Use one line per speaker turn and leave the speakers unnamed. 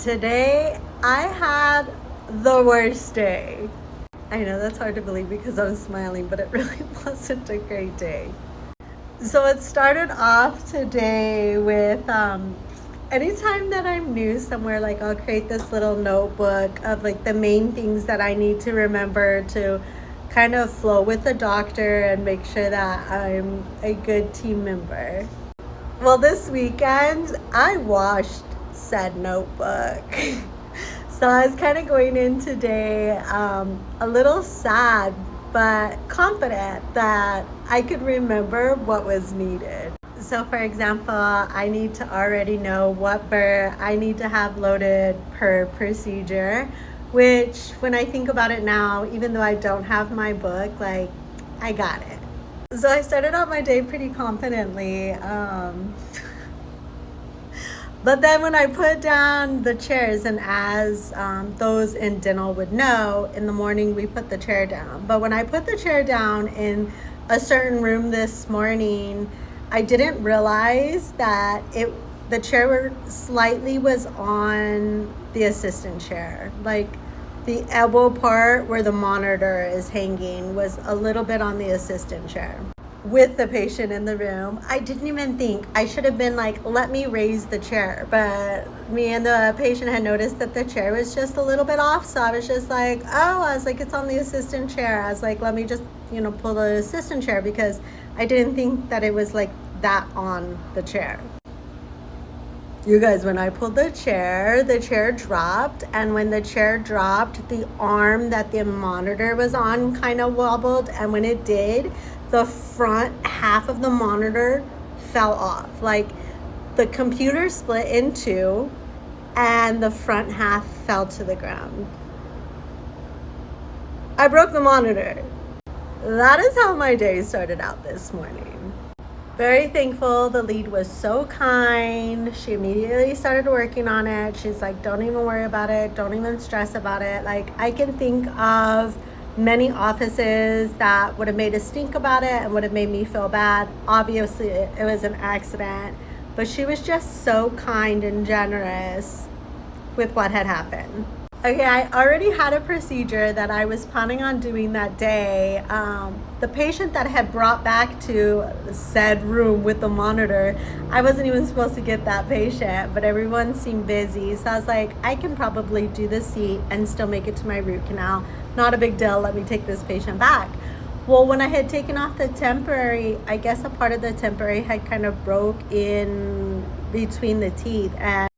Today I had the worst day. I know that's hard to believe because I'm smiling, but it really wasn't a great day. So it started off today with anytime that I'm new somewhere, like I'll create this little notebook of like the main things that I need to remember to kind of flow with the doctor and make sure that I'm a good team member. Well, this weekend I washed said notebook. So I was kind of going in today a little sad, but confident that I could remember what was needed. So, for example, I need to already know what burr I need to have loaded per procedure, which when I think about it now, even though I don't have my book, like I got it. So I started out my day pretty confidently. But then when I put down the chairs, and as those in dental would know, in the morning we put the chair down. But when I put the chair down in a certain room this morning, I didn't realize that the chair slightly was on the assistant chair. Like the elbow part where the monitor is hanging was a little bit on the assistant chair with the patient in the room. I didn't even think. I should have been like, let me raise the chair. But me and the patient had noticed that the chair was just a little bit off. So I was just like, I was like, it's on the assistant chair. I was like, let me just, pull the assistant chair because I didn't think that it was like that on the chair. You guys, when I pulled the chair dropped. And when the chair dropped, the arm that the monitor was on kind of wobbled. And when it did, the front half of the monitor fell off. Like the computer split in two and the front half fell to the ground. I broke the monitor. That is how my day started out this morning. Very thankful. The lead was so kind. She immediately started working on it. She's like, don't even worry about it. Don't even stress about it. Like, I can think of many offices that would have made us think about it and would have made me feel bad. Obviously, it was an accident, but she was just so kind and generous with what had happened. Okay, I already had a procedure that I was planning on doing that day. The patient that had brought back to said room with the monitor, I wasn't even supposed to get that patient, but everyone seemed busy. So I was like, I can probably do the seat and still make it to my root canal. Not a big deal, let me take this patient back. Well, when I had taken off the temporary, I guess a part of the temporary had kind of broke in between the teeth, and